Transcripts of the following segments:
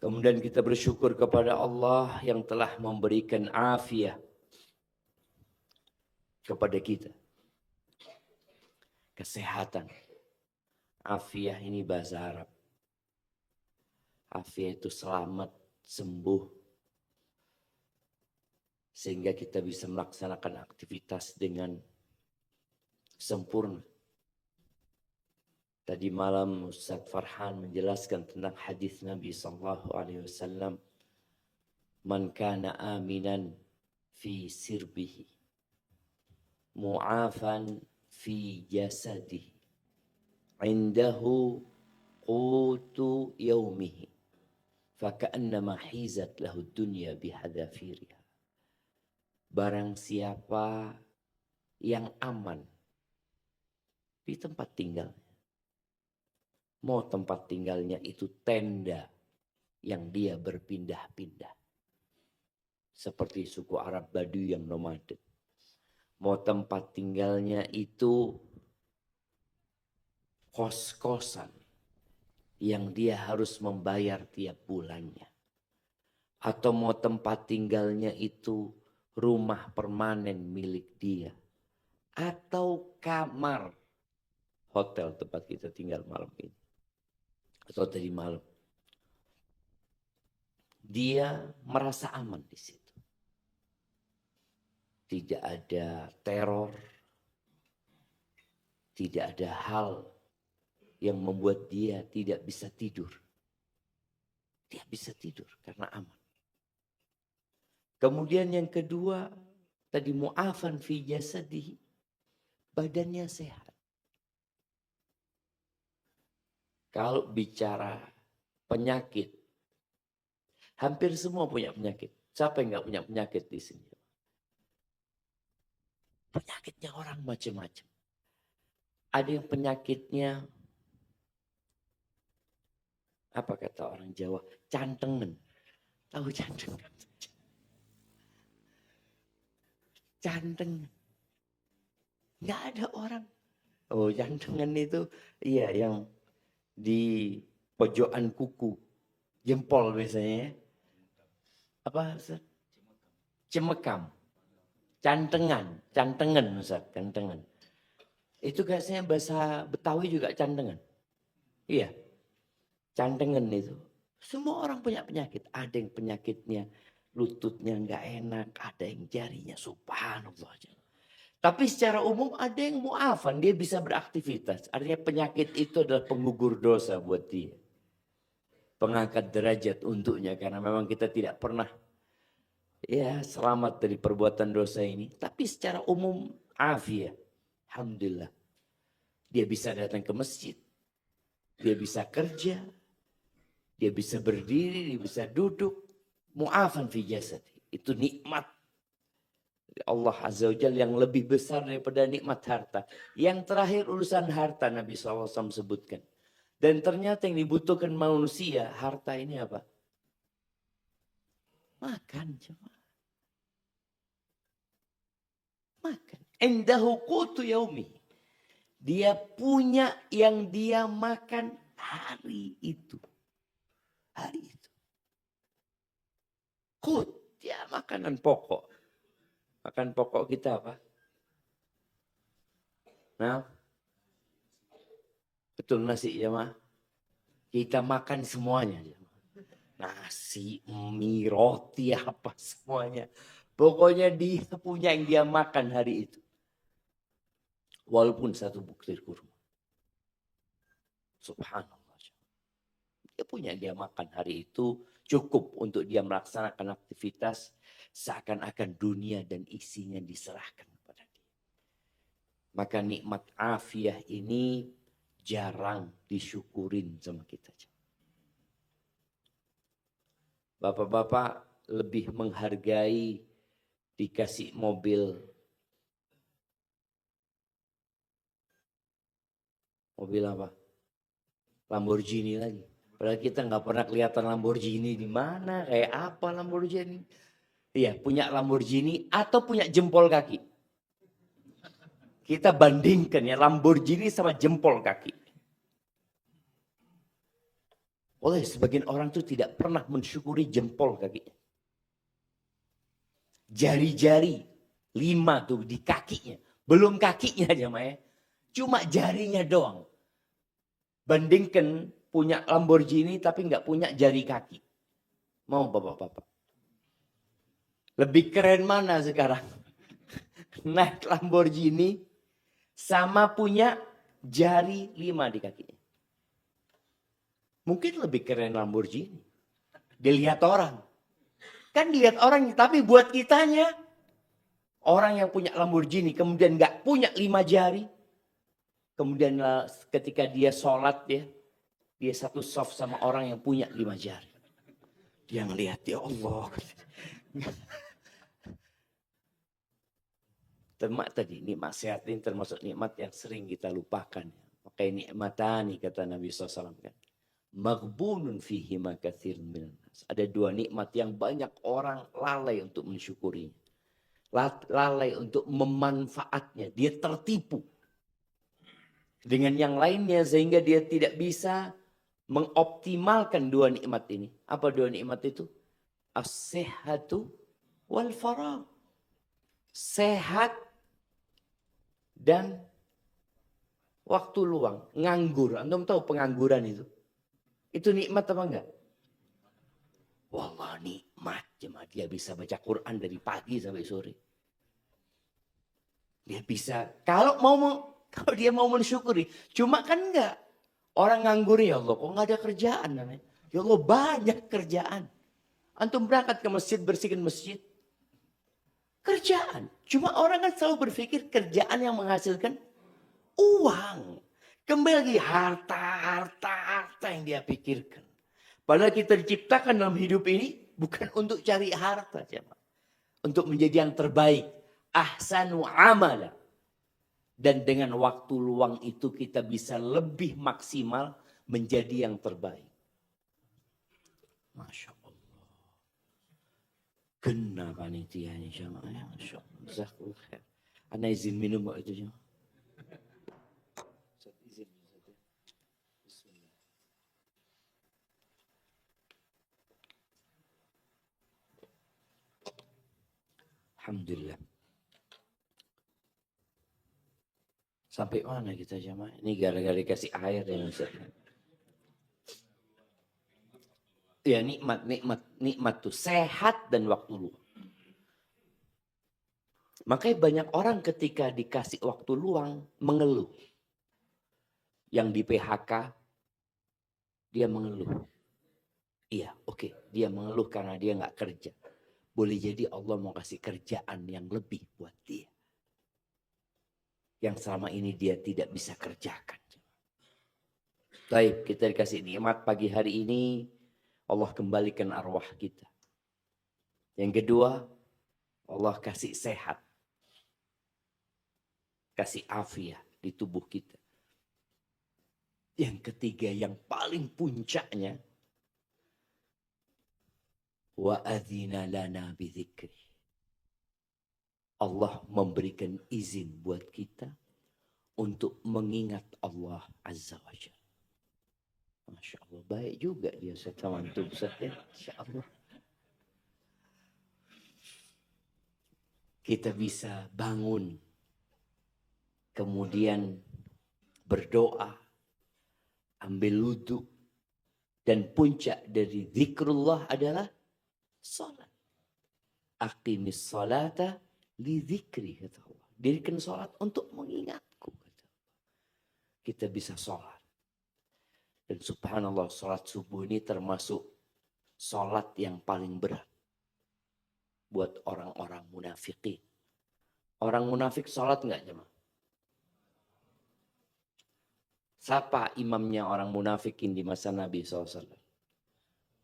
Kemudian kita bersyukur kepada Allah yang telah memberikan afiah kepada kita. Kesehatan. Afiah ini bahasa Arab. Afiah itu selamat, sembuh. Sehingga kita bisa melaksanakan aktivitas dengan sempurna. Tadi malam Ustaz Farhan menjelaskan tentang hadis Nabi SAW. Man kana aminan fi sirbihi. Mu'afan fi jasadihi. Indahu qutu yaumihi. Faka'annama hizat lahu dunya bihadafiriha. Barang siapa yang aman di tempat tinggalnya. Mau tempat tinggalnya itu tenda yang dia berpindah-pindah. Seperti suku Arab Baduy yang nomaden. Mau tempat tinggalnya itu kos-kosan yang dia harus membayar tiap bulannya. Atau mau tempat tinggalnya itu rumah permanen milik dia. Atau kamar hotel tempat kita tinggal malam ini. Atau tadi malam. Dia merasa aman di situ. Tidak ada teror. Tidak ada hal yang membuat dia tidak bisa tidur. Dia bisa tidur karena aman. Kemudian yang kedua, tadi mu'afan fi jasadihi. Badannya sehat. Kalau bicara penyakit, hampir semua punya penyakit. Siapa yang nggak punya penyakit di sini? Penyakitnya orang macam-macam. Ada yang penyakitnya, apa kata orang Jawa, cantengan. Tahu cantengan? Cantengan. Nggak ada orang. Oh, cantengan itu, iya yang di pojokan kuku, jempol biasanya. Apa Ustaz? Cemekam. Cantengan Ustaz, cantengan. Itu biasanya bahasa Betawi juga cantengan. Iya. Cantengan itu. Semua orang punya penyakit. Ada yang penyakitnya lututnya nggak enak, ada yang jarinya subhanallah. Tapi secara umum ada yang mu'afan, dia bisa beraktivitas. Artinya penyakit itu adalah penggugur dosa buat dia. Pengangkat derajat untuknya karena memang kita tidak pernah selamat dari perbuatan dosa ini. Tapi secara umum afiah. Alhamdulillah. Dia bisa datang ke masjid. Dia bisa kerja. Dia bisa berdiri, dia bisa duduk. Mu'afan fi jasad. Itu nikmat Allah Azza wa Jalla yang lebih besar daripada nikmat harta. Yang terakhir urusan harta Nabi SAW sebutkan. Dan ternyata yang dibutuhkan manusia, harta ini apa? Makan cuma. Makan. Indahu qutu yaumi. Dia punya yang dia makan hari itu. Hari itu. Qut, ya makanan pokok. Makan pokok kita apa? Nah, betul nasi jemaah. Kita makan semuanya. Nasi, mie, roti, apa semuanya. Pokoknya dia punya yang dia makan hari itu. Walaupun satu butir kurma. Subhanallah. Dia punya yang dia makan hari itu. Cukup untuk dia melaksanakan aktivitas. Seakan-akan dunia dan isinya diserahkan kepada dia. Maka nikmat afiah ini jarang disyukurin sama kita. Bapak-bapak lebih menghargai dikasih mobil. Mobil apa? Lamborghini lagi. Padahal kita nggak pernah kelihatan Lamborghini di mana, kayak apa Lamborghini. Iya, punya Lamborghini atau punya jempol kaki. Kita bandingkan ya Lamborghini sama jempol kaki. Oleh sebagian orang tuh tidak pernah mensyukuri jempol kakinya. Jari-jari 5 tuh di kakinya. Belum kakinya aja Maya. Cuma jarinya doang. Bandingkan punya Lamborghini tapi nggak punya jari kaki. Mau bapak-bapak? Lebih keren mana sekarang? Naik Lamborghini sama punya jari 5 di kakinya. Mungkin lebih keren Lamborghini. Dilihat orang. Kan dilihat orang, tapi buat kitanya. Orang yang punya Lamborghini kemudian nggak punya 5 jari. Kemudian ketika dia sholat dia satu soft sama orang yang punya 5 jari. Dia ngelihat, ya Allah. Termak tadi, nikmat sehat ini termasuk nikmat yang sering kita lupakan. Makanya nikmatani kata Nabi SAW kan. Maghbunun fihi ma katsirun minan nas. Ada 2 nikmat yang banyak orang lalai untuk mensyukurinya. Lalai untuk memanfaatnya. Dia tertipu dengan yang lainnya sehingga dia tidak bisa mengoptimalkan 2 nikmat ini. Apa 2 nikmat itu? As-sihhatu wal faragh. Sehat dan waktu luang. Nganggur. Antum tahu pengangguran itu? Itu nikmat apa enggak? Wallah nikmat. Cuma dia bisa baca Quran dari pagi sampai sore. Dia bisa. Kalau dia mau mensyukuri. Cuma kan enggak. Orang nganggur, ya Allah kok enggak ada kerjaan namanya. Ya Allah banyak kerjaan. Antum berangkat ke masjid, bersihkan masjid. Kerjaan. Cuma orang kan selalu berpikir kerjaan yang menghasilkan uang. Kembali lagi harta yang dia pikirkan. Padahal kita diciptakan dalam hidup ini bukan untuk cari harta. Untuk menjadi yang terbaik. Ahsanu amala. Dan dengan waktu luang itu kita bisa lebih maksimal menjadi yang terbaik. Masya Allah. Kena panitia ini jamaah. Masya Allah. Jazakallah khair. Ana izin minum waktu itu jamaah. Alhamdulillah. Sampai mana kita jamaah? Ini gara-gara dikasih air ya Ustaz. Ya nikmat tuh sehat dan waktu luang. Makanya banyak orang ketika dikasih waktu luang mengeluh. Yang di PHK dia mengeluh. Iya, oke, dia mengeluh karena dia nggak kerja. Boleh jadi Allah mau kasih kerjaan yang lebih buat dia. Yang selama ini dia tidak bisa kerjakan. Baik, kita dikasih nikmat pagi hari ini. Allah kembalikan arwah kita. Yang kedua, Allah kasih sehat. Kasih afiat di tubuh kita. Yang ketiga, yang paling puncaknya. Wa adzina lana bidzikri. Allah memberikan izin buat kita untuk mengingat Allah Azza wa Jalla. Masya Allah, baik juga dia sama antum Ustaz ya. Masya Allah. Kita bisa bangun, kemudian berdoa, ambil wudhu, dan puncak dari zikrullah adalah salat. Aqimis salata li zikri, kata Allah. Dirikan salat untuk mengingatku, kata Allah. Kita bisa salat. Dan subhanallah, salat subuh ini termasuk salat yang paling berat buat orang-orang munafikin. Orang munafik salat enggak jemaah? Siapa imamnya orang munafikin di masa Nabi SAW?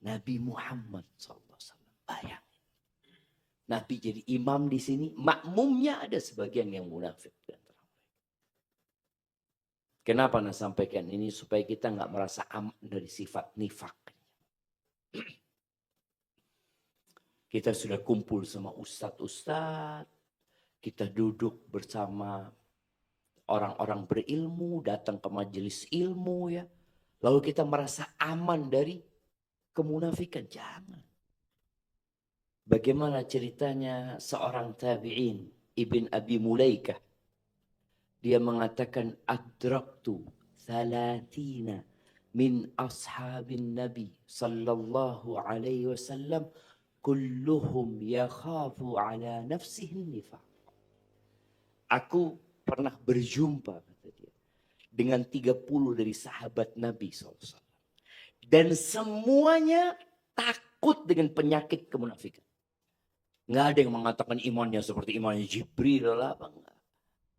Nabi Muhammad SAW. Bayangin. Nabi jadi imam di sini, makmumnya ada sebagian yang munafik. Kenapa Anda sampaikan ini? Supaya kita nggak merasa aman dari sifat nifak. Kita sudah kumpul sama ustadz-ustadz. Kita duduk bersama orang-orang berilmu, datang ke majelis ilmu ya. Lalu kita merasa aman dari kemunafikan. Jangan. Bagaimana ceritanya seorang tabi'in, Ibn Abi Mulaikah. Dia mengatakan, adraktu thalathina min ashabin Nabi sallallahu alaihi wasallam kulluhum yakhafu ala nafsihi nifaq. Aku pernah berjumpa, kata dia, dengan 30 dari sahabat Nabi SAW. Dan semuanya takut dengan penyakit kemunafikan. Nggak ada yang mengatakan imannya seperti imannya Jibril lah, apa enggak.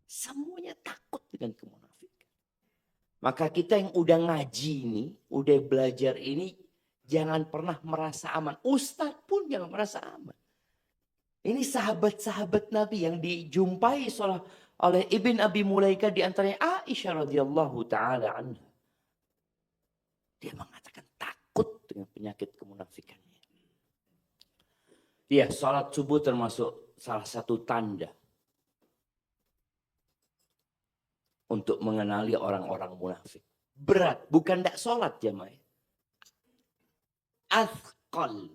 Semuanya takut dengan kemunafikan. Maka kita yang udah ngaji ini, udah belajar ini, jangan pernah merasa aman. Ustadz pun jangan merasa aman. Ini sahabat-sahabat Nabi yang dijumpai oleh Ibn Abi Mulaikah, di antaranya Aisyah radhiyallahu taala anha. Dia mengatakan takut dengan penyakit kemunafikannya. Iya, salat subuh termasuk salah satu tanda untuk mengenali orang-orang munafik. Berat, bukan tidak sholat jamaah. Athqal.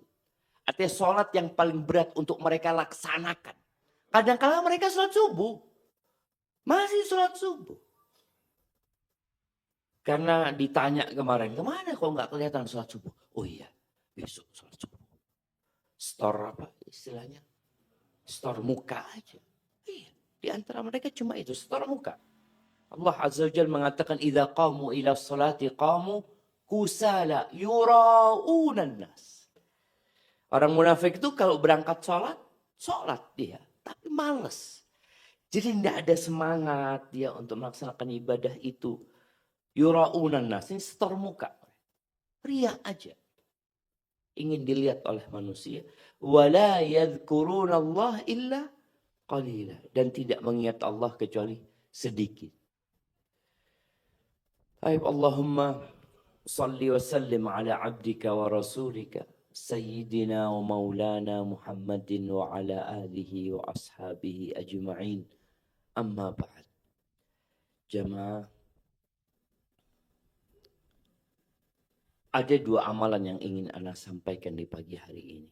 Artinya sholat yang paling berat untuk mereka laksanakan. Kadang-kadang mereka sholat subuh. Masih sholat subuh. Karena ditanya kemarin, kemana kok nggak kelihatan sholat subuh? Oh iya, besok sholat subuh. Store apa istilahnya? Store muka aja. Iya, di antara mereka cuma itu, store muka. Allah Azza wa Jalla mengatakan, idza qamu ila sholati qamu kusala yura'unan nas. Orang munafik itu kalau berangkat sholat dia, tapi malas. Jadi tidak ada semangat dia untuk melaksanakan ibadah itu. Yura'unan nas, ini setor muka. Riya aja. Ingin dilihat oleh manusia. Wala yadhkuruna Allah illa qalila. Dan tidak mengingat Allah kecuali sedikit. Allahumma salli wa sallim ala abdika wa rasulika sayyidina wa maulana Muhammadin wa ala alihi wa ashabihi ajma'in. Amma ba'd. Jamaah, ada dua amalan yang ingin Ana sampaikan di pagi hari ini.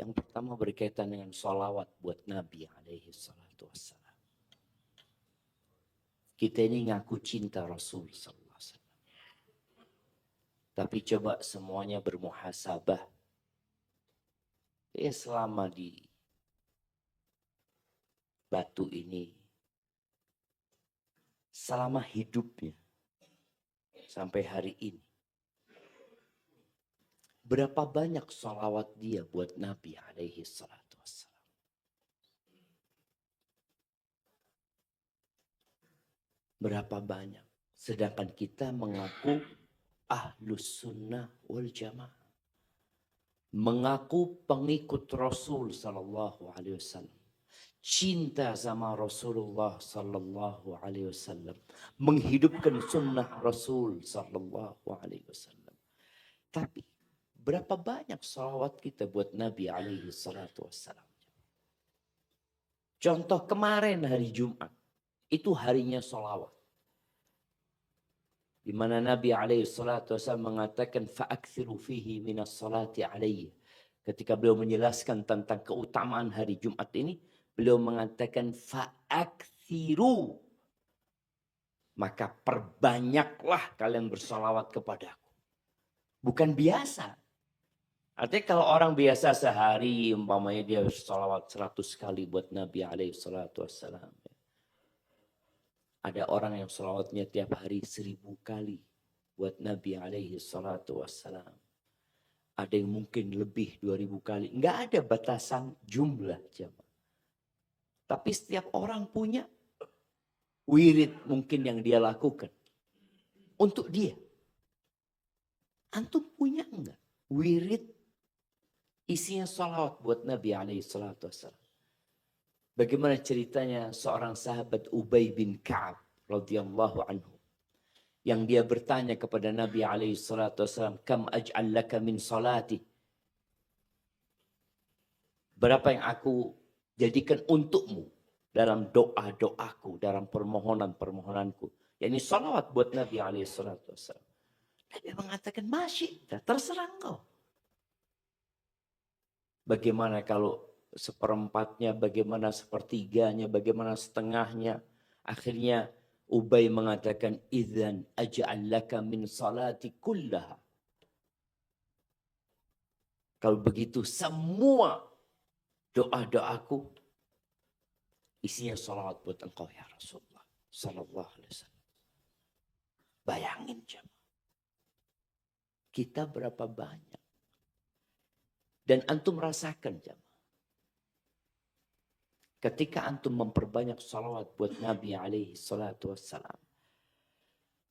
Yang pertama berkaitan dengan sholawat buat Nabi alaihi salatu wassalam. Kita ini ngaku cinta Rasul sallallahu alaihi wasallam. Tapi coba semuanya bermuhasabah. Selama di batu ini, selama hidupnya sampai hari ini, berapa banyak sholawat dia buat Nabi alaihi salatu wassalam. Berapa banyak. Sedangkan kita mengaku ahlus sunnah wal jamaah. Mengaku pengikut Rasul sallallahu alaihi wasallam. Cinta sama Rasulullah sallallahu alaihi wasallam. Menghidupkan sunnah Rasul sallallahu alaihi wasallam. Tapi berapa banyak salawat kita buat Nabi alaihi salatu wassalam. Contoh kemarin hari Jumat. Itu harinya salawat. Di mana Nabi alaihi salatu wassalam mengatakan fa'akthiru fihi minas salati alaihi. Ketika beliau menjelaskan tentang keutamaan hari Jumat ini, beliau mengatakan fa'akthiru. Maka perbanyaklah kalian bersalawat kepadaku. Bukan biasa. Artinya kalau orang biasa sehari umpamanya dia bersalawat 100 kali buat Nabi alaihi salatu wassalam. Ada orang yang salawatnya tiap hari 1000 kali buat Nabi alaihi salatu wassalam. Ada yang mungkin lebih 2000 kali. Enggak ada batasan jumlah jamaah. Tapi setiap orang punya wirid mungkin yang dia lakukan. Untuk dia. Antum punya enggak? Wirid isinya salawat buat Nabi alaihi salatu wassalam. Bagaimana ceritanya seorang sahabat Ubay bin Ka'ab radhiyallahu anhu. Yang dia bertanya kepada Nabi alaihi salatu wasallam, "Kam aj'al laka min salati?" Berapa yang aku jadikan untukmu dalam doa-doaku, dalam permohonan-permohonanku. Yani salawat buat Nabi alaihi salatu wasallam. Nabi mengatakan, masyita, terserah engkau. Bagaimana kalau seperempatnya, bagaimana sepertiganya, bagaimana setengahnya. Akhirnya Ubay mengatakan, idzan aj'al laka min salati kullaha. Kalau begitu semua doa-doaku isinya salawat buat engkau ya Rasulullah sallallahu alaihi wasallam. Bayangin jemaah. Kita berapa banyak. Dan antum rasakan jemaah. Ketika antum memperbanyak salawat buat Nabi alaihi salatu wassalam.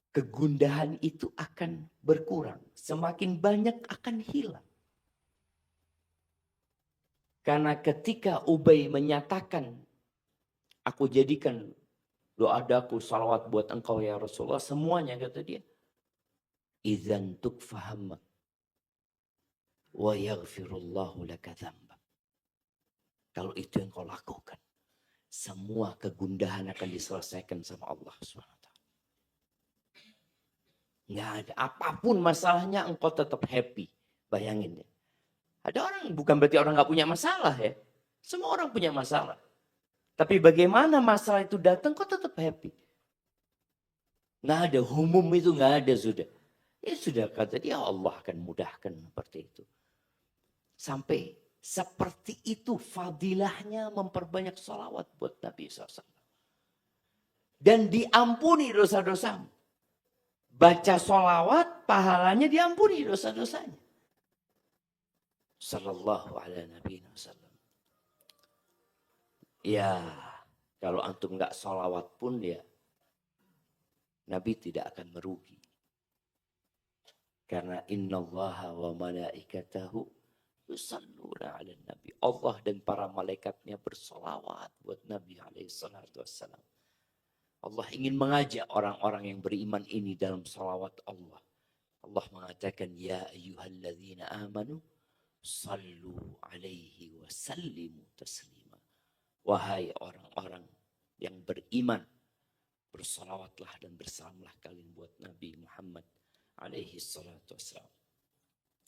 Kegundahan itu akan berkurang. Semakin banyak akan hilang. Karena ketika Ubay menyatakan, aku jadikan doa-doaku salawat buat engkau ya Rasulullah. Semuanya kata dia. Idzan tukfahammak. Wa yaghfirullahu laka dzambak. Kalau itu yang kau lakukan, semua kegundahan akan diselesaikan sama Allah SWT. Nggak ada apapun masalahnya, engkau tetap happy. Bayangin ya. Ada orang, bukan berarti orang nggak punya masalah ya. Semua orang punya masalah. Tapi bagaimana masalah itu datang, kau tetap happy. Nggak ada humum itu, nggak ada sudah. Ya sudah kata dia, Allah akan mudahkan seperti itu. Sampai seperti itu fadilahnya memperbanyak salawat buat Nabi SAW. Dan diampuni dosa-dosamu. Baca salawat, pahalanya diampuni dosa-dosanya. Sallallahu alaihi wasallam. Ya, kalau antum nggak salawat pun ya, Nabi tidak akan merugi. Karena innallaha wa malaikatahu yusalluna 'alan nabi. Allah dan para malaikatnya bersolawat buat Nabi alaihi salatu wassalam. Allah ingin mengajak orang-orang yang beriman ini dalam salawat Allah. Allah mengatakan, ya ayyuhalladzina amanu sallu alaihi wa sallimu taslima. Wahai orang-orang yang beriman, bersalawatlah dan bersalamlah kalian buat Nabi Muhammad alaihi salatu wassalam.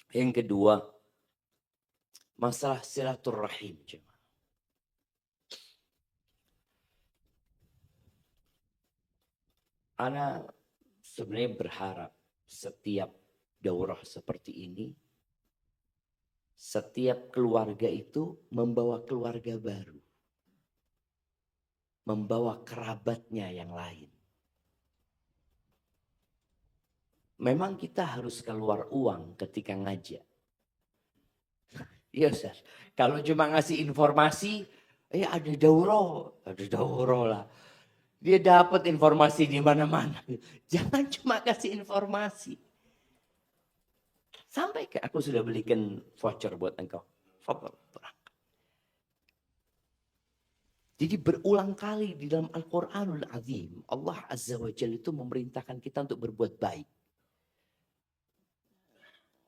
Yang kedua, masalah silaturrahim. Ana sebenarnya berharap setiap daurah seperti ini, setiap keluarga itu membawa keluarga baru. Membawa kerabatnya yang lain. Memang kita harus keluar uang ketika ngajak. Iya Ustaz. Kalau cuma ngasih informasi, ada daurah lah. Dia dapat informasi di mana-mana. Jangan cuma kasih informasi. Sampai ke aku sudah belikan voucher buat engkau. Jadi berulang kali di dalam Al-Quranul Azim, Allah Azza wa Jalla itu memerintahkan kita untuk berbuat baik.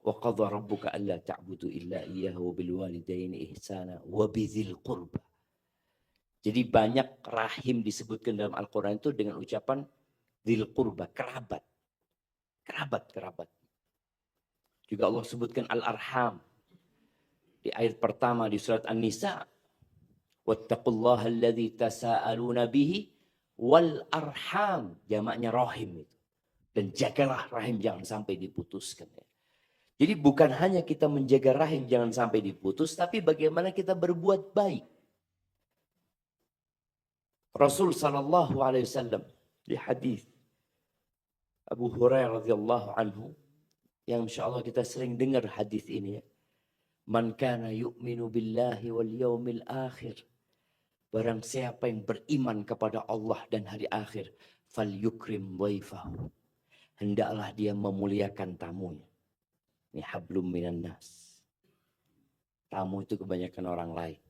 Wa qadha rabbuka alla ta'budu illa iyyahu bil walidaini ihsana wa bidzil qurba. Jadi banyak rahim disebutkan dalam Al-Quran itu dengan ucapan dzil qurba, kerabat. Kerabat. Juga Allah sebutkan al-arham. Di ayat pertama di surat An-Nisa. Wattaqullaha alladzi tasaaluna bihi wal arham. Jamaknya rahim itu. Dan jagalah rahim jangan sampai diputuskan. Jadi bukan hanya kita menjaga rahim jangan sampai diputus. Tapi bagaimana kita berbuat baik. Rasul sallallahu alaihi wasallam di hadis Abu Hurairah radhiyallahu anhu yang insyaallah kita sering dengar hadis ini ya. Man kana yu'minu billahi wal yaumil akhir. Barang siapa yang beriman kepada Allah dan hari akhir, fal yukrim dhaifahu. Hendaklah dia memuliakan tamunya. Ini hablum minan nas. Tamu itu kebanyakan orang lain.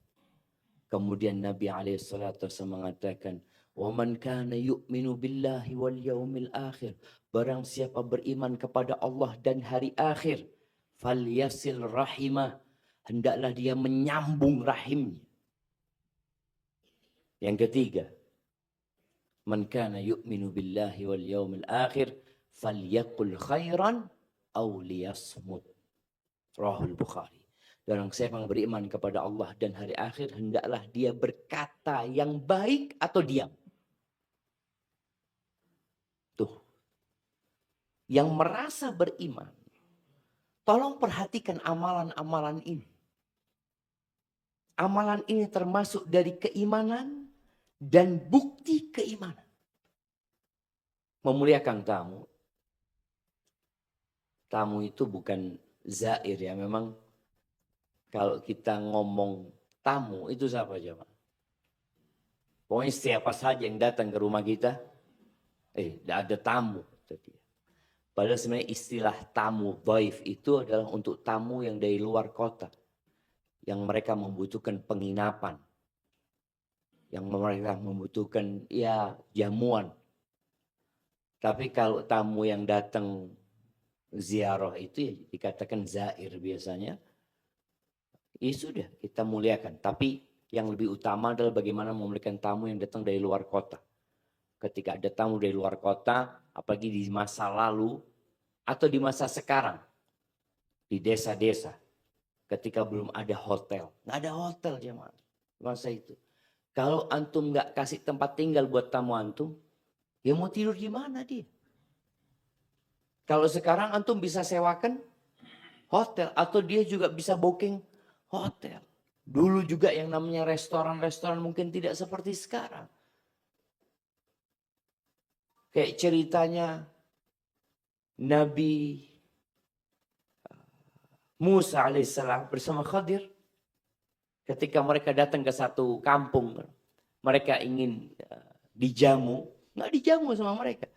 Kemudian Nabi SAW mengatakan, وَمَنْ كَانَ يُؤْمِنُ بِاللَّهِ وَالْيَوْمِ الْآخِرِ. Barang siapa beriman kepada Allah dan hari akhir, فَلْيَسِلْ رَحِمَهُ. Hendaklah dia menyambung rahimnya. Yang ketiga, مَنْ كَانَ يُؤْمِنُ بِاللَّهِ وَالْيَوْمِ الْآخِرِ فَلْيَقُلْ خَيْرًا aw liyasmut. Rahul Bukhari. Dan orang siapa yang beriman kepada Allah dan hari akhir, hendaklah dia berkata yang baik atau diam. Tuh. Yang merasa beriman, tolong perhatikan amalan-amalan ini. Amalan ini termasuk dari keimanan dan bukti keimanan. Memuliakan tamu. Tamu itu bukan zair ya. Memang kalau kita ngomong tamu itu siapa aja, Pak? Pokoknya siapa saja yang datang ke rumah kita, tidak ada tamu. Padahal sebenarnya istilah tamu dhaif itu adalah untuk tamu yang dari luar kota. Yang mereka membutuhkan penginapan. Yang mereka membutuhkan ya jamuan. Tapi kalau tamu yang datang ziarah itu ya dikatakan zair biasanya. Ya sudah kita muliakan. Tapi yang lebih utama adalah bagaimana memuliakan tamu yang datang dari luar kota. Ketika ada tamu dari luar kota, apalagi di masa lalu atau di masa sekarang. Di desa-desa. Ketika belum ada hotel. Nggak ada hotel jemaah. Masa itu. Kalau antum nggak kasih tempat tinggal buat tamu antum, ya mau tidur di mana dia? Kalau sekarang antum bisa sewakan hotel atau dia juga bisa booking hotel. Dulu juga yang namanya restoran-restoran mungkin tidak seperti sekarang. Kayak ceritanya Nabi Musa alaihissalam bersama Khadir. Ketika mereka datang ke satu kampung, mereka ingin dijamu, nggak dijamu sama mereka.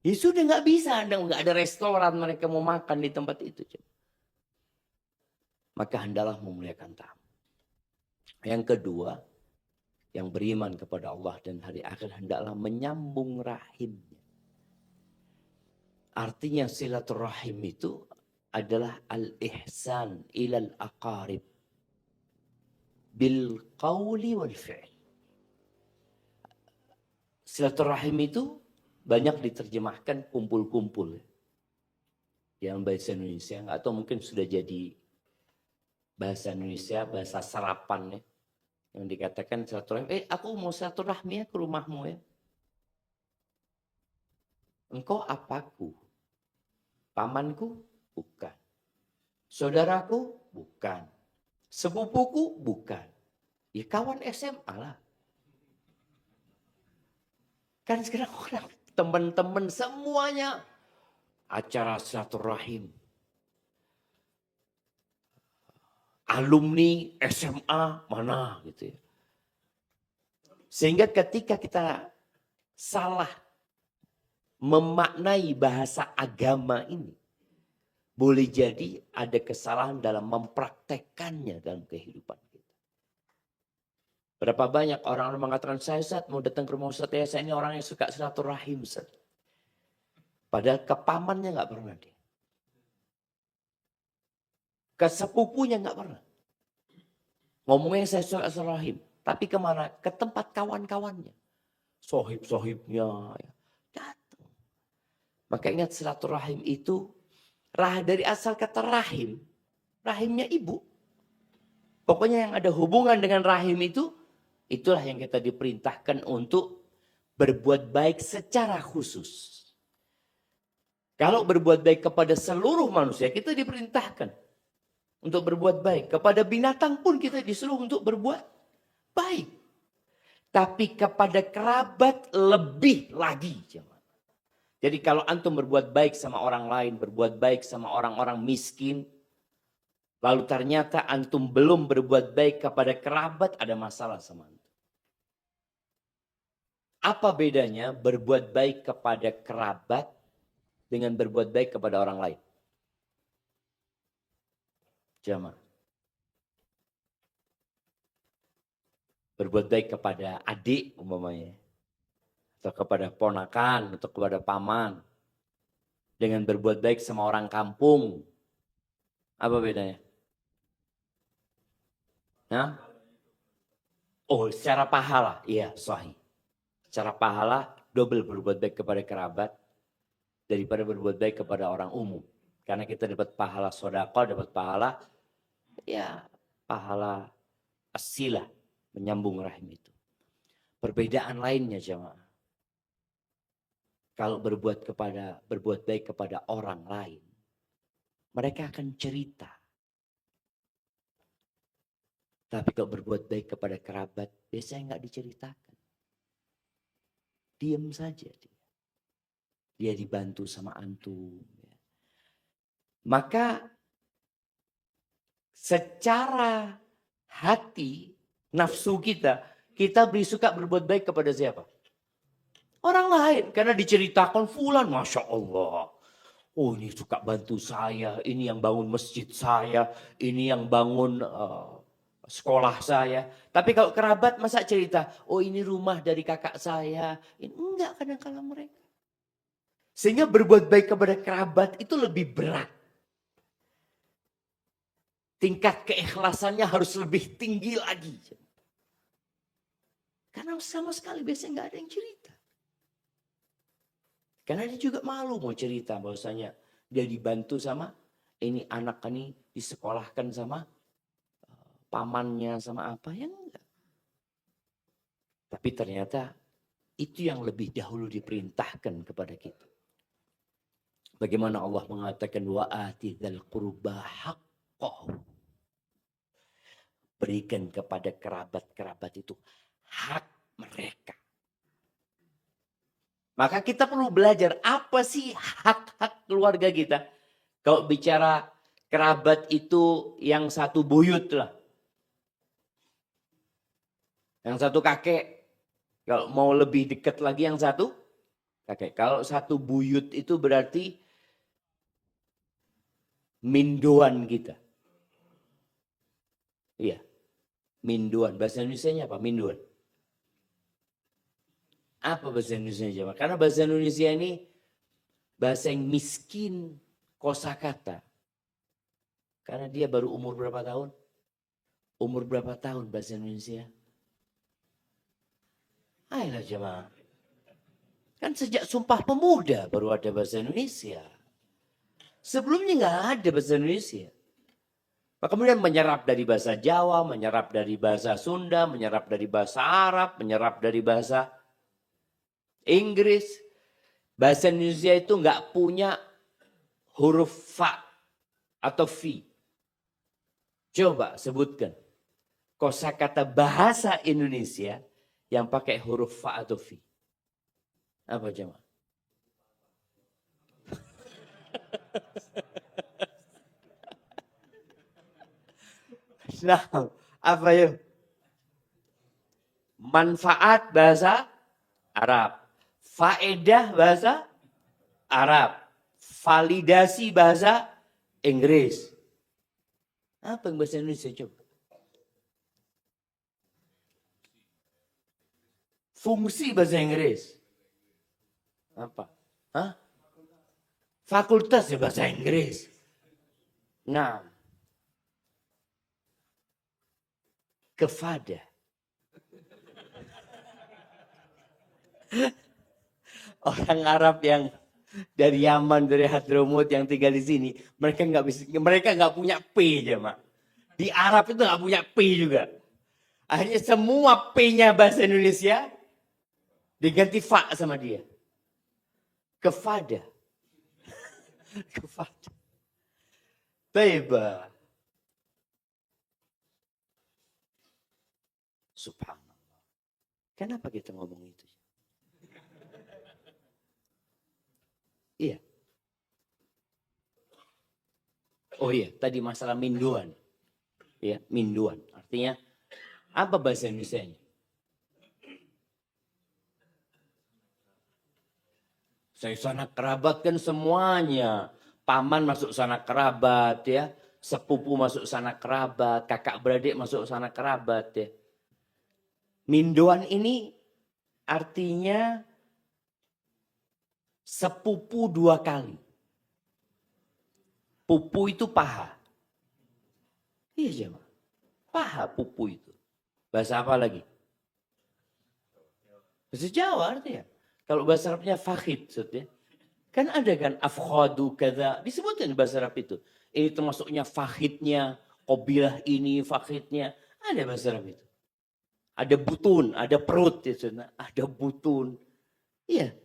Ya sudah nggak bisa, nggak ada restoran mereka mau makan di tempat itu. Maka hendaklah memuliakan tamu. Yang kedua, yang beriman kepada Allah dan hari akhir hendaklah menyambung rahimnya. Artinya silaturahim itu adalah al-ihsan ilal aqarib bil qawli wal fi'l. Silaturahim itu banyak diterjemahkan kumpul-kumpul. Yang bahasa Indonesia atau mungkin sudah jadi bahasa Indonesia, bahasa serapan ya. Yang dikatakan silaturahim, aku mau silaturahmi ya ke rumahmu ya. Engkau apaku? Pamanku? Bukan. Saudaraku? Bukan. Sepupuku? Bukan. Ya kawan SMA lah. Kan sekarang orang teman-teman semuanya acara silaturahim. Alumni SMA mana gitu ya. Sehingga ketika kita salah memaknai bahasa agama ini, boleh jadi ada kesalahan dalam mempraktekkannya dalam kehidupan kita. Berapa banyak orang-orang mengatakan, saya Ustaz mau datang ke rumah Ustaz ya, saya ini orang yang suka silaturahim Ustaz. Padahal ke pamannya nggak pernah dia. Ke sepupunya nggak pernah. Ngomongnya saya suka silaturahim. Tapi kemana? Ke tempat kawan-kawannya. Sohib-sohibnya. Ya. Datang. Maka ingat silaturahim itu dari asal kata rahim. Rahimnya ibu. Pokoknya yang ada hubungan dengan rahim itu. Itulah yang kita diperintahkan untuk berbuat baik secara khusus. Kalau berbuat baik kepada seluruh manusia, kita diperintahkan untuk berbuat baik. Kepada binatang pun kita disuruh untuk berbuat baik. Tapi kepada kerabat lebih lagi. Jadi kalau antum berbuat baik sama orang lain, berbuat baik sama orang-orang miskin, lalu ternyata antum belum berbuat baik kepada kerabat, ada masalah sama antum. Apa bedanya berbuat baik kepada kerabat dengan berbuat baik kepada orang lain? Jamaah. Berbuat baik kepada adik umpamanya. Atau kepada ponakan, atau kepada paman. Dengan berbuat baik sama orang kampung. Apa bedanya? Nah? Oh, secara pahala. Iya, sahih. Secara pahala, double berbuat baik kepada kerabat. Daripada berbuat baik kepada orang umum. Karena kita dapat pahala sedekah, dapat pahala, ya pahala asilah, menyambung rahim itu. Perbedaan lainnya jemaah. Kalau berbuat baik kepada orang lain, mereka akan cerita. Tapi kalau berbuat baik kepada kerabat, biasanya nggak diceritakan. Diam saja dia. Dia dibantu sama antum. Maka secara hati, nafsu kita lebih suka berbuat baik kepada siapa? Orang lain. Karena diceritakan fulan, Masya Allah. Oh ini suka bantu saya, ini yang bangun masjid saya, ini yang bangun sekolah saya. Tapi kalau kerabat masa cerita, oh ini rumah dari kakak saya. Ini enggak kadang-kadang mereka. Sehingga berbuat baik kepada kerabat itu lebih berat. Tingkat keikhlasannya harus lebih tinggi lagi. Karena sama sekali biasanya nggak ada yang cerita. Karena dia juga malu mau cerita bahwasanya dia dibantu sama ini anak ini disekolahkan sama pamannya sama apa yang enggak. Tapi ternyata itu yang lebih dahulu diperintahkan kepada kita. Bagaimana Allah mengatakan wa atidzal qurba haqqahu. Berikan kepada kerabat-kerabat itu hak mereka. Maka kita perlu belajar apa sih hak-hak keluarga kita. Kalau bicara kerabat itu yang satu buyut lah. Yang satu kakek. Kalau mau lebih dekat lagi yang satu kakek. Kalau satu buyut itu berarti minduan kita. Iya. Minduan. Bahasa Indonesianya apa? Minduan. Apa bahasa Indonesia? Karena bahasa Indonesia ini bahasa yang miskin kosakata. Karena dia baru umur berapa tahun? Umur berapa tahun bahasa Indonesia? Ayolah jemaah. Kan sejak Sumpah Pemuda baru ada bahasa Indonesia. Sebelumnya nggak ada bahasa Indonesia. Kemudian menyerap dari bahasa Jawa, menyerap dari bahasa Sunda, menyerap dari bahasa Arab, menyerap dari bahasa Inggris. Bahasa Indonesia itu nggak punya huruf fa atau fi. Coba sebutkan kosakata bahasa Indonesia yang pakai huruf fa atau fi. Apa jemaah? Nah, apa ya? Manfaat bahasa Arab. Faedah bahasa Arab. Validasi bahasa Inggris. Apa yang bahasa Indonesia coba? Fungsi bahasa Inggris. Apa? Hah? Fakultas ya bahasa Inggris. Nah. Kepada. Orang Arab yang dari Yaman, dari Hadramut yang tinggal di sini, mereka nggak punya P aja, Mak. Di Arab itu nggak punya P juga. Akhirnya semua P-nya bahasa Indonesia diganti fa sama dia. Kepada. Kepada. Taiba. Subhanallah. Kenapa kita ngomong itu? Iya. Oh iya, tadi masalah minduan. Ya, minduan. Artinya apa bahasa Indonesianya? Saya sanak kerabat kan semuanya. Paman masuk sanak kerabat ya. Sepupu masuk sanak kerabat. Kakak beradik masuk sanak kerabat ya. Minduan ini artinya sepupu dua kali. Pupu itu paha. Iya jemaah. Paha pupu itu. Bahasa apa lagi? Bahasa Jawa artinya. Kalau bahasa Arabnya fakhid. Kan ada kan afkhadu kada, disebutkan di bahasa Arab itu. Ini termasuknya fakhidnya, qabilah ini fakhidnya. Ada bahasa Arab itu. Ada butun, ada perut. Ada butun. Iya.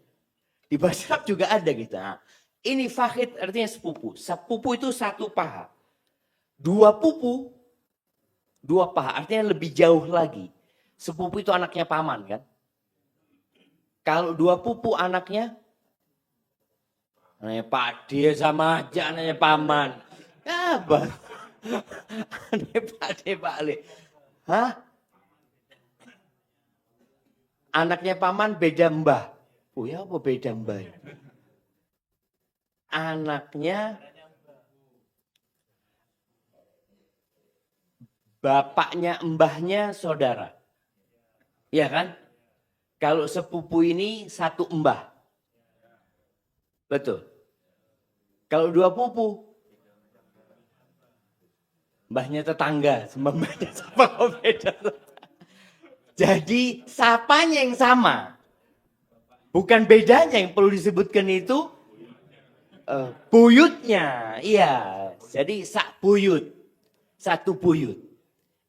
Di bahasa Arab juga ada gitu. Nah, ini fakhid artinya sepupu. Sepupu itu satu paha. Dua pupu, dua paha. Artinya lebih jauh lagi. Sepupu itu anaknya paman kan. Kalau dua pupu anaknya, anaknya Pak D sama aja anaknya paman. Apa? Anaknya Pak D, Pak Le. Hah? Anaknya paman beda mbah. Oh ya apa beda mbah? Anaknya bapaknya mbahnya saudara. Iya kan? Kalau sepupu ini satu mbah. Betul. Kalau dua pupu, mbahnya tetangga. Mbahnya sama beda. Jadi sapanya yang sama. Bukan bedanya yang perlu disebutkan itu buyutnya. Iya. Jadi sak buyut. Satu buyut.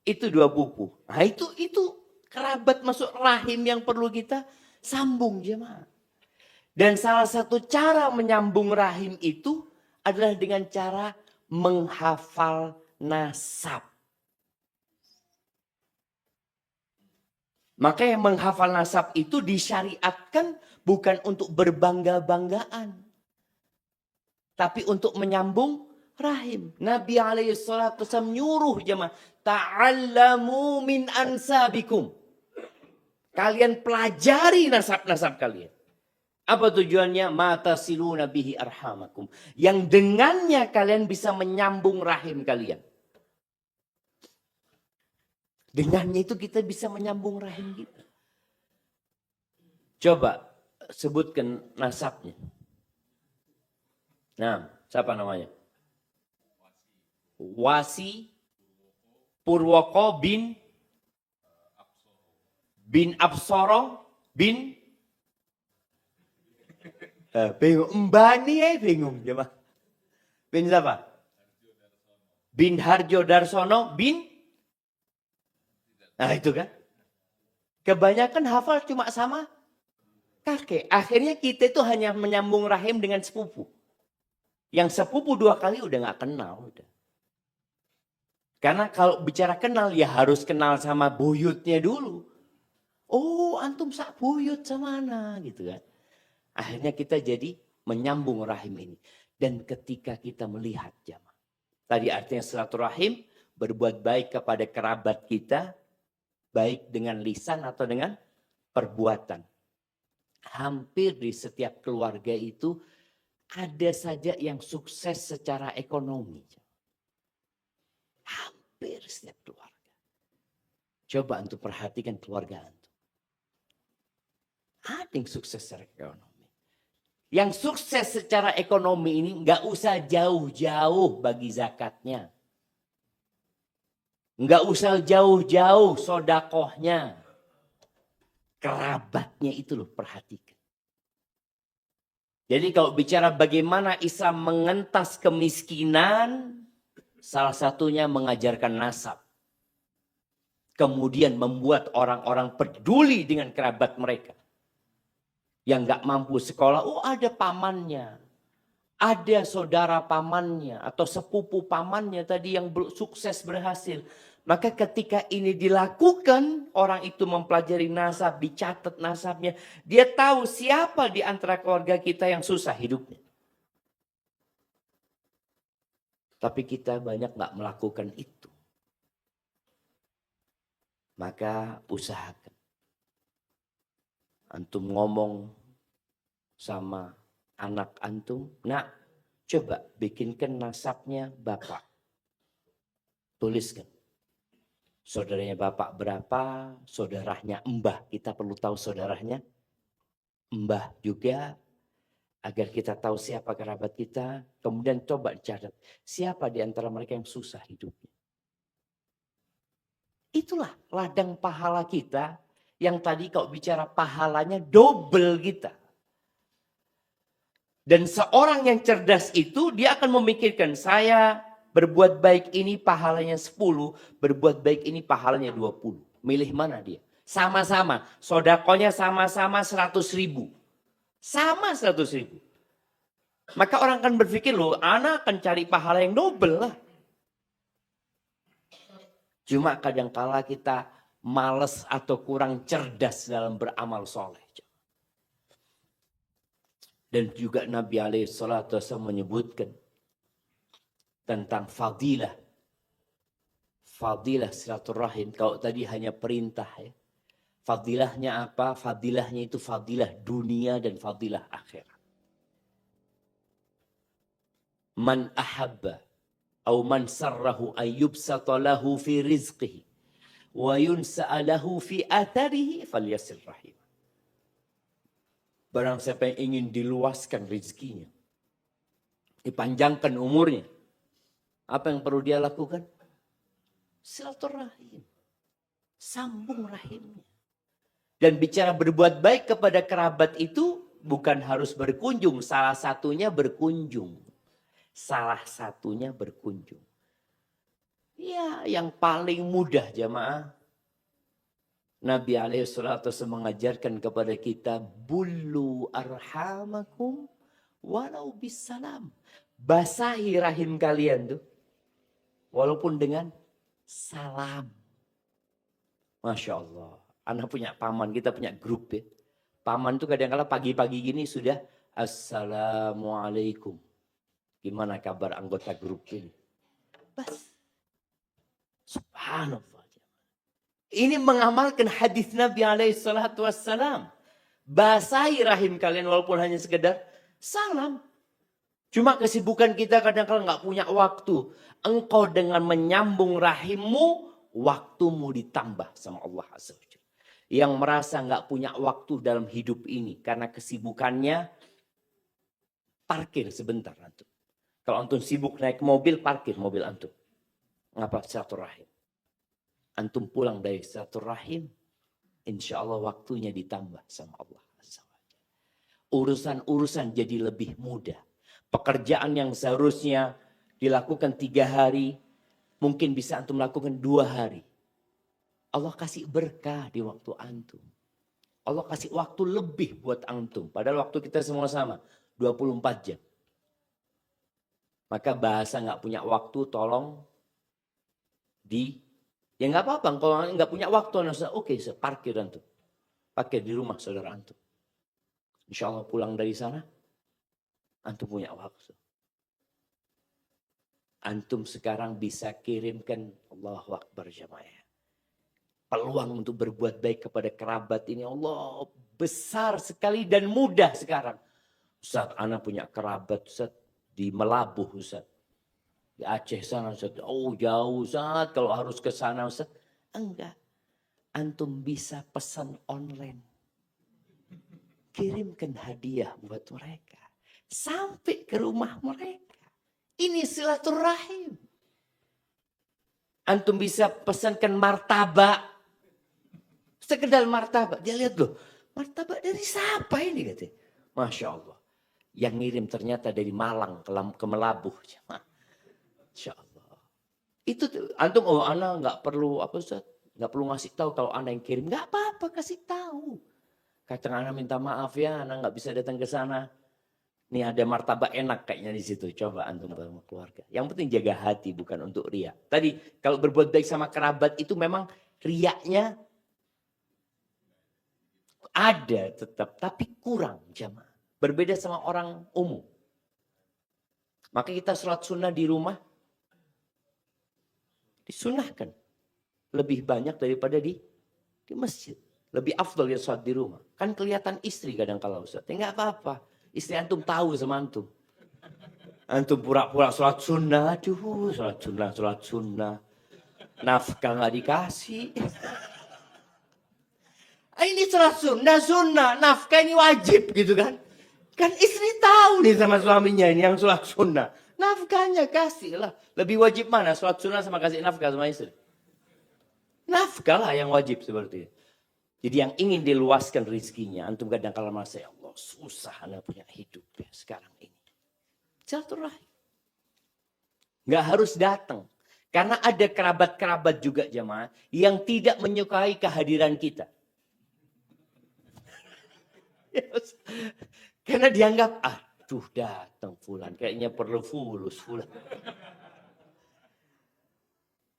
Itu dua pupu. Nah itu kerabat masuk rahim yang perlu kita sambung jemaah. Dan salah satu cara menyambung rahim itu adalah dengan cara menghafal nasab. Maka yang menghafal nasab itu disyariatkan bukan untuk berbangga-banggaan. Tapi untuk menyambung rahim. Nabi alaihissalatu wassalam nyuruh jemaah. Ta'allamu min ansabikum. Kalian pelajari nasab-nasab kalian. Apa tujuannya? Mata siluna bihi arhamakum. Yang dengannya kalian bisa menyambung rahim kalian. Dengannya itu kita bisa menyambung rahim kita. Coba sebutkan nasabnya. Nah, siapa namanya? Wasi Purwoko bin Absoro bin bingung. Mbani bingung. Bin siapa? Bin Harjo Darsono bin. Nah itu kan. Kebanyakan hafal cuma sama kakek. Akhirnya kita itu hanya menyambung rahim dengan sepupu. Yang sepupu dua kali udah gak kenal. Udah. Karena kalau bicara kenal ya harus kenal sama buyutnya dulu. Oh antum sak buyut sama mana gitu kan. Akhirnya kita jadi menyambung rahim ini. Dan ketika kita melihat jamaah. Tadi artinya silaturahim berbuat baik kepada kerabat kita. Baik dengan lisan atau dengan perbuatan. Hampir di setiap keluarga itu ada saja yang sukses secara ekonomi. Hampir setiap keluarga. Coba untuk perhatikan keluarga antum. Ada yang sukses secara ekonomi. Yang sukses secara ekonomi ini nggak usah jauh-jauh bagi zakatnya. Nggak usah jauh-jauh sodakohnya. Kerabatnya itu loh perhatikan. Jadi kalau bicara bagaimana Islam mengentas kemiskinan. Salah satunya mengajarkan nasab. Kemudian membuat orang-orang peduli dengan kerabat mereka. Yang nggak mampu sekolah, oh ada pamannya. Ada saudara pamannya atau sepupu pamannya tadi yang sukses berhasil. Maka ketika ini dilakukan, orang itu mempelajari nasab, dicatat nasabnya. Dia tahu siapa di antara keluarga kita yang susah hidupnya. Tapi kita banyak nggak melakukan itu. Maka usahakan. Antum ngomong sama anak antum. Nah, coba bikinkan nasabnya bapak. Tuliskan. Saudaranya bapak berapa, saudaranya mbah. Kita perlu tahu saudaranya. Mbah juga. Agar kita tahu siapa kerabat kita. Kemudian coba dicatat. Siapa di antara mereka yang susah hidupnya. Itulah ladang pahala kita. Yang tadi kalau bicara pahalanya double kita. Dan seorang yang cerdas itu dia akan memikirkan, saya berbuat baik ini pahalanya 10, berbuat baik ini pahalanya 20. Milih mana dia? Sama-sama, sodakonya sama-sama 100.000. Sama 100.000. Maka orang akan berpikir, loh, anak akan cari pahala yang double lah. Cuma kadangkala kita malas atau kurang cerdas dalam beramal soleh. Dan juga Nabi SAW menyebutkan tentang fadilah. Fadilah silaturahim. Kalau tadi hanya perintah ya. Fadilahnya apa? Fadilahnya itu fadilah dunia dan fadilah akhirat. Man ahabba atau man sarrahu ayyubsata lahu fi rizqihi wa yunsa'a lahu fi atharihi falyasil rahim. Barang siapa yang ingin diluaskan rezekinya, dipanjangkan umurnya, apa yang perlu dia lakukan? Silaturahim. Sambung rahimnya. Dan bicara berbuat baik kepada kerabat itu bukan harus berkunjung. Salah satunya berkunjung. Salah satunya berkunjung. Ya, yang paling mudah jamaah. Nabi SAW mengajarkan kepada kita, Bullu arhamakum walau bisalam. Basahi rahim kalian tuh. Walaupun dengan salam. Masya Allah. Anak punya paman, kita punya grup ya. Paman tuh kadang-kadang pagi-pagi gini sudah, Assalamualaikum. Gimana kabar anggota grup ini? Bas. Subhanallah. Ini mengamalkan hadis Nabi SAW. Basahi rahim kalian walaupun hanya sekedar salam. Cuma kesibukan kita kadang-kadang nggak punya waktu. Engkau dengan menyambung rahimmu, waktumu ditambah sama Allah Azza wa Jalla. Yang merasa nggak punya waktu dalam hidup ini karena kesibukannya, parkir sebentar antum. Kalau antum sibuk naik mobil, parkir mobil antum. Ngapa? Silaturahim. Antum pulang dari silaturahim, insya Allah waktunya ditambah sama Allah. Urusan-urusan jadi lebih mudah. Pekerjaan yang seharusnya dilakukan 3 hari, mungkin bisa antum lakukan 2 hari. Allah kasih berkah di waktu antum. Allah kasih waktu lebih buat antum. Padahal waktu kita semua sama, 24 jam. Maka bahasa nggak punya waktu, tolong ya nggak apa-apa, kalau nggak punya waktu, oke, parkir antum. Parkir di rumah saudara antum. Insya Allah pulang dari sana, antum punya waktu. Antum sekarang bisa kirimkan, Allahu Akbar jamaah. Peluang untuk berbuat baik kepada kerabat ini, Allah besar sekali dan mudah sekarang. Ustaz, anak punya kerabat Ustaz di Melabuh Ustaz. Di Aceh sana Ustaz. Oh jauh Ustaz, kalau harus ke sana Ustaz. Enggak. Antum bisa pesan online. Kirimkan hadiah buat mereka. Sampai ke rumah mereka. Ini silaturahim. Antum bisa pesankan martabak. Sekedar martabak. Dia lihat loh. Martabak dari siapa ini katanya. Masya Allah. Yang ngirim ternyata dari Malang ke Melabuh. Insya Allah. Itu antum, oh anak nggak perlu apa Ustaz? Nggak perlu ngasih tahu kalau anak yang kirim. Nggak apa-apa, kasih tahu. Kadang anak minta maaf ya, anak nggak bisa datang ke sana. Nih ada martabak enak kayaknya di situ. Coba antum bareng keluarga. Yang penting jaga hati, bukan untuk riak. Tadi kalau berbuat baik sama kerabat itu memang riaknya ada tetap, tapi kurang jamaah. Berbeda sama orang umum. Maka kita sholat sunnah di rumah. Disunahkan. Lebih banyak daripada di masjid. Lebih afdal ya sholat di rumah. Kan kelihatan istri kadang-kala Ustaz. Ya nggak apa-apa. Istri antum tahu sama antum. Antum pura-pura sholat sunnah. Aduh, sholat sunnah. Nafkah nggak dikasih. Ini sholat sunnah. Nafkah ini wajib gitu kan. Kan istri tahu nih sama suaminya ini yang sholat sunnah. Nafkahnya kasih lah. Lebih wajib mana? Sholat sunnah sama kasih nafkah sama istri? Nafkah lah yang wajib seperti itu. Jadi yang ingin diluaskan rezekinya. Antum kadang-kadang merasa, ya Allah susah Anda punya hidup ya sekarang ini. Silaturahim. Nggak harus datang. Karena ada kerabat-kerabat juga jemaah yang tidak menyukai kehadiran kita. Karena dianggap, aduh datang fulan, kayaknya perlu fulus fulan.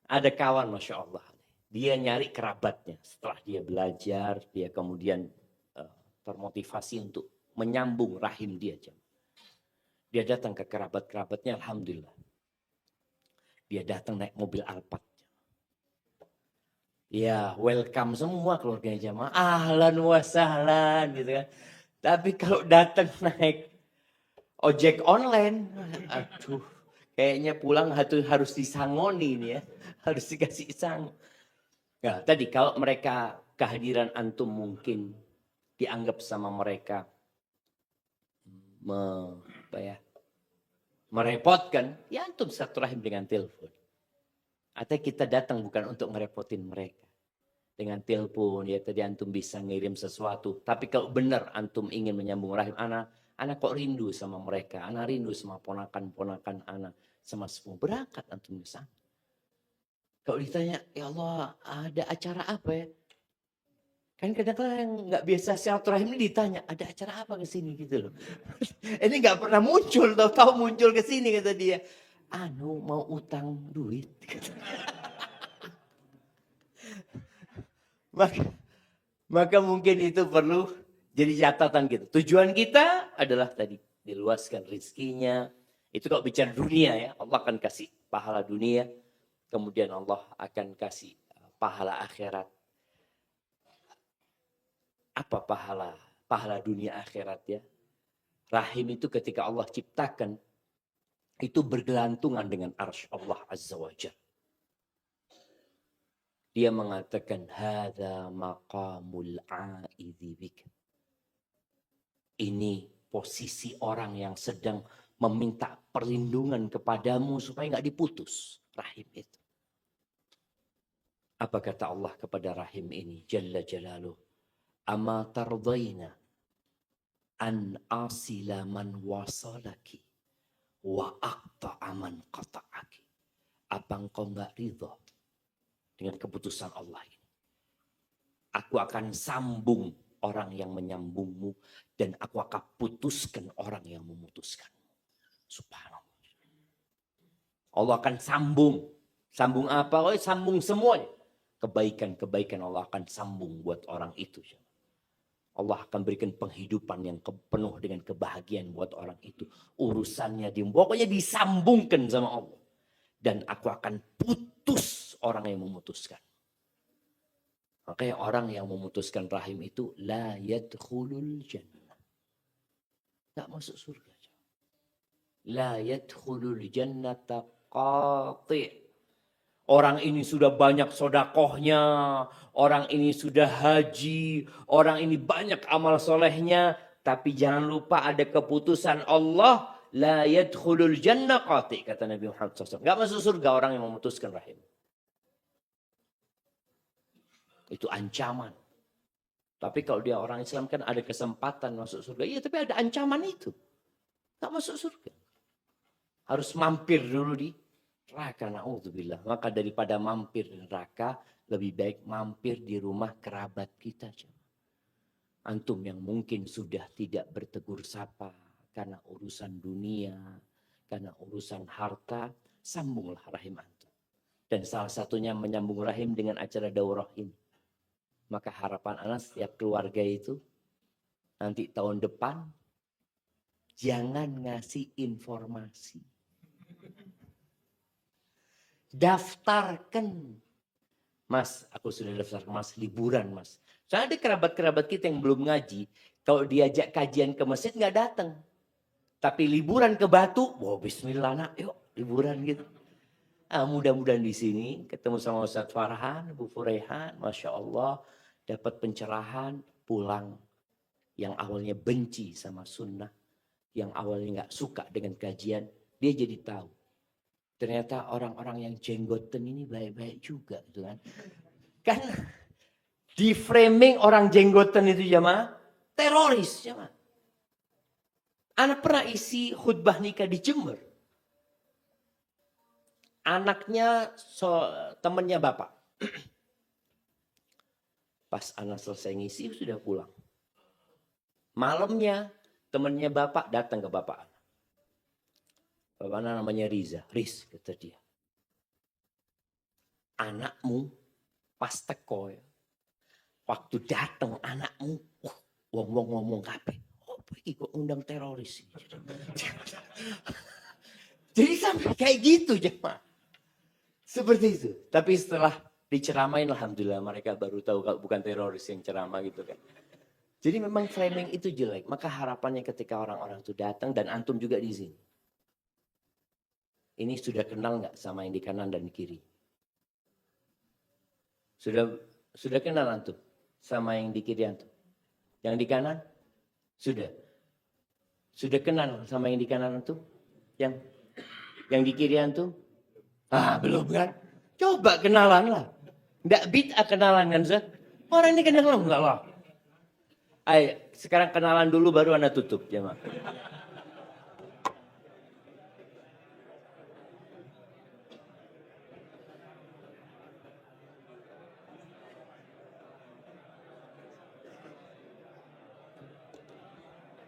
Ada kawan Masya Allah. Dia nyari kerabatnya. Setelah dia belajar, dia kemudian termotivasi untuk menyambung rahim dia. Dia datang ke kerabat-kerabatnya, Alhamdulillah. Dia datang naik mobil Alphard. Ya, welcome semua keluarganya jamaah. Ahlan wa sahlan gitu kan. Tapi kalau datang naik ojek online, aduh, kayaknya pulang harus disangoni ini ya. Harus dikasih sang. Nah, tadi kalau mereka kehadiran antum mungkin dianggap sama mereka merepotkan, ya antum silaturahim dengan telepon. Atau kita datang bukan untuk ngerepotin mereka. Dengan telepon, ya tadi antum bisa ngirim sesuatu. Tapi kalau benar antum ingin menyambung rahim anak kok rindu sama mereka. Anak rindu sama ponakan-ponakan anak. Sama semua. Berangkat antum ke sana. Kalau ditanya, ya Allah ada acara apa ya? Kan kadang-kadang yang nggak biasa silaturahim ini ditanya, ada acara apa ke sini gitu loh. Ini nggak pernah muncul, tahu muncul ke sini kata dia. Mau utang duit. maka mungkin itu perlu jadi catatan kita. Tujuan kita adalah tadi diluaskan rezekinya. Itu kalau bicara dunia ya, Allah akan kasih pahala dunia. Kemudian Allah akan kasih pahala akhirat. Apa pahala? Pahala dunia akhirat ya. Rahim itu ketika Allah ciptakan, itu bergelantungan dengan arsy Allah Azza wa Jalla. Dia mengatakan, hadza maqamul a'idzi bika. Ini posisi orang yang sedang meminta perlindungan kepadamu supaya nggak diputus rahim itu. Apa kata Allah kepada rahim ini? Jalla Jalaluh. Ama tardaina an asila man wasalaki wa aqta'a man qata'aki. Apa engkau enggak ridha dengan keputusan Allah ini? Aku akan sambung orang yang menyambungmu dan aku akan putuskan orang yang memutuskanmu. Subhanallah. Allah akan sambung. Sambung apa? Oh, sambung semuanya. Kebaikan-kebaikan Allah akan sambung buat orang itu. Allah akan berikan penghidupan yang penuh dengan kebahagiaan buat orang itu. Urusannya pokoknya disambungkan sama Allah. Dan aku akan putus orang yang memutuskan. Makanya orang yang memutuskan rahim itu la yadkhulul jannah. Enggak masuk surga. La yadkhulul jannata qati'. Orang ini sudah banyak sodakohnya, orang ini sudah haji, orang ini banyak amal solehnya, tapi jangan lupa ada keputusan Allah, la yadkhulul jannah qati', kata Nabi Muhammad SAW. Enggak masuk surga orang yang memutuskan rahim. Itu ancaman. Tapi kalau dia orang Islam kan ada kesempatan masuk surga. Iya, tapi ada ancaman itu. Enggak masuk surga. Harus mampir dulu di neraka, na'udzubillah. Maka daripada mampir di neraka, lebih baik mampir di rumah kerabat kita. Antum yang mungkin sudah tidak bertegur sapa karena urusan dunia, karena urusan harta, sambunglah rahim antum. Dan salah satunya menyambung rahim dengan acara daurah ini. Maka harapan anak setiap keluarga itu, nanti tahun depan, jangan ngasih informasi. Daftarkan. Mas, aku sudah daftarkan mas, liburan mas. Soalnya ada kerabat-kerabat kita yang belum ngaji. Kalau diajak kajian ke masjid nggak datang. Tapi liburan ke Batu, wah bismillah nak, yuk liburan gitu. Mudah-mudahan di sini ketemu sama Ustadz Farhan, Bu Furehan, Masya Allah. Dapat pencerahan, pulang. Yang awalnya benci sama sunnah. Yang awalnya nggak suka dengan kajian, dia jadi tahu. Ternyata orang-orang yang jenggoten ini baik-baik juga gitu kan. Kan di framing orang jenggoten itu jamaah teroris jamaah. Anak pernah isi khutbah nikah di Jember. Anaknya temennya bapak. Pas anak selesai ngisi sudah pulang. Malamnya temennya bapak datang ke bapak. Bapak namanya Riza. Riz, kata dia. Anakmu pas teko ya. Waktu datang anakmu, wong-wong ngomong kabeh. Apa iki kok undang teroris? Jadi sampai kayak gitu jemaah. Seperti itu. Tapi setelah diceramain, alhamdulillah mereka baru tahu kalau bukan teroris yang ceramah gitu kan. Jadi memang framing itu jelek. Maka harapannya ketika orang-orang itu datang dan antum juga di sini. Ini sudah kenal nggak sama yang di kanan dan di kiri? Sudah kenal antum sama yang di kiri antum? Yang di kanan? Sudah. Sudah kenal sama yang di kanan antum? Yang di kiri antum? Belum kan? Coba kenalan lah. Nggak bid'ah kenalan kan, Zat? Orang ini kenal enggak lah. Ayo, sekarang kenalan dulu baru Anda tutup, jemaah.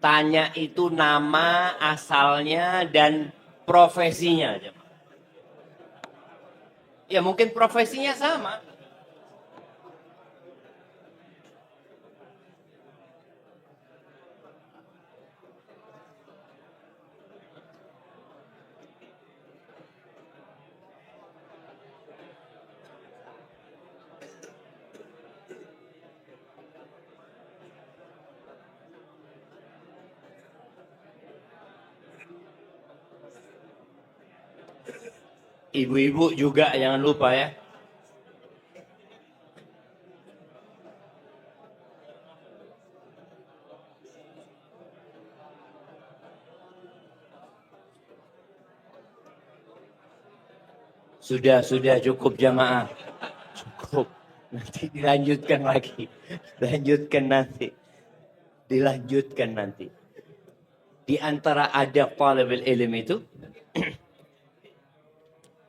Tanya itu nama, asalnya, dan profesinya. Ya mungkin profesinya sama. Ibu-ibu juga jangan lupa ya. Sudah cukup jamaah. Cukup. Nanti dilanjutkan lagi. Dilanjutkan nanti. Di antara adab talibul ilm itu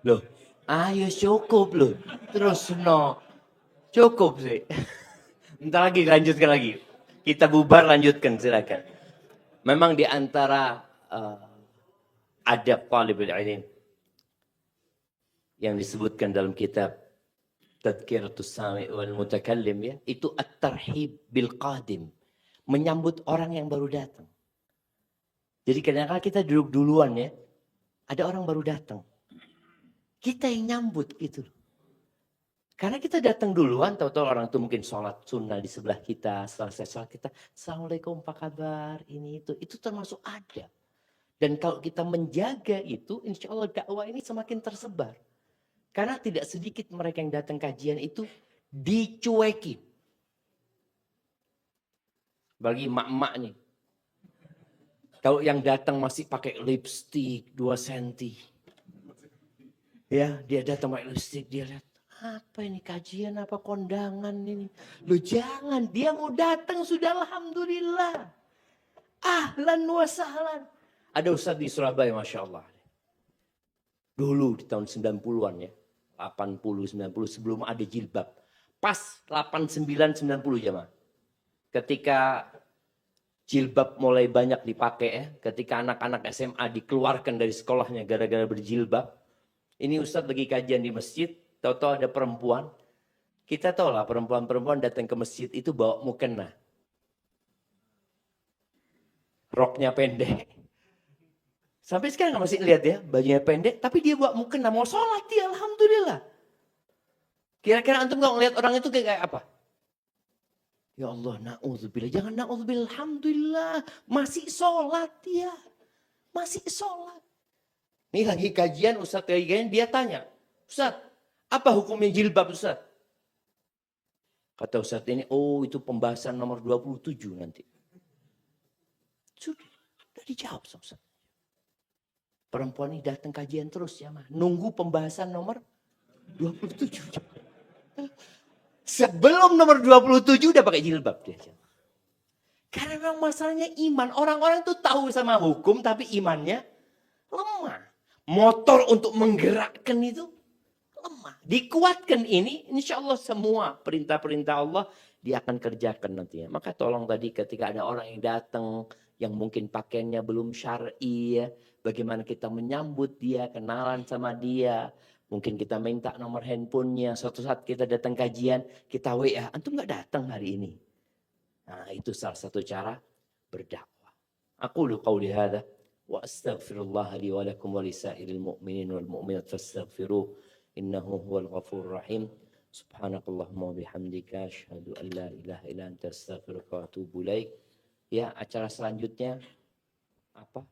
loh, ayo cukup loh. Terus no. Cukup sih. Ntar lagi lanjutkan lagi. Kita bubar lanjutkan silakan. Memang di antara adab talibul ilm yang disebutkan dalam kitab Tadhkiratus Sami' wal Mutakallim ya, itu at-tarhib bil qadim, menyambut orang yang baru datang. Jadi kadang-kadang kita duduk duluan ya, ada orang baru datang. Kita yang nyambut gitu. Karena kita datang duluan, tahu-tahu orang itu mungkin sholat sunnah di sebelah kita, selesai sholat kita, Assalamualaikum, apa kabar, ini itu termasuk adab. Dan kalau kita menjaga itu, insya Allah dakwah ini semakin tersebar. Karena tidak sedikit mereka yang datang kajian itu dicuekin. Bagi emak-emak nih. Kalau yang datang masih pakai lipstik 2 cm. Ya, dia datang pakai lipstik, dia lihat, apa ini kajian, apa kondangan ini. Loh jangan, dia mau datang sudah alhamdulillah. Ahlan wa sahlan. Ada ustaz di Surabaya, Masya Allah. Dulu di tahun 90-an ya. 80, 90 sebelum ada jilbab. Pas 89, 90 jemaah. Ketika jilbab mulai banyak dipakai ya. Ketika anak-anak SMA dikeluarkan dari sekolahnya gara-gara berjilbab. Ini ustaz lagi kajian di masjid. Tahu-tahu ada perempuan. Kita tahu lah perempuan-perempuan datang ke masjid itu bawa mukena. Roknya pendek. Sampai sekarang masih lihat ya, bajunya pendek, tapi dia bawa mukena, mau sholat dia, alhamdulillah. Kira-kira antum kalau ngelihat orang itu kayak apa? Ya Allah, na'udzubillah. Jangan na'udzubillah, alhamdulillah. Masih sholat dia. Masih sholat. Ini lagi kajian, Ustaz kajian, dia tanya, Ustaz, apa hukumnya jilbab Ustaz? Kata Ustaz ini, oh itu pembahasan nomor 27 nanti. Sudah dijawab Ustaz. Perempuan ini datang kajian terus ya mah. Nunggu pembahasan nomor 27. Sebelum nomor 27 udah pakai jilbab dia. Karena memang masalahnya iman. Orang-orang tuh tahu sama hukum tapi imannya lemah. Motor untuk menggerakkan itu lemah. Dikuatkan ini, insya Allah semua perintah-perintah Allah dia akan kerjakan nantinya. Maka tolong tadi ketika ada orang yang datang yang mungkin pakaiannya belum syar'i, ya, bagaimana kita menyambut dia, kenalan sama dia. Mungkin kita minta nomor handphonenya. Suatu saat kita datang kajian, kita WA, antum nggak datang hari ini. Nah, itu salah satu cara berdakwah. Aqulu qawli hadha wa astaghfirullah li wa lakum wa lisairil mu'minin wal mu'minat fastaghfiruh innahu huwal ghafurur rahim. Subhanakallahumma wa bihamdika asyhadu an la ilaha illa anta astaghfiruka wa atubu ilaik. Ya, acara selanjutnya apa?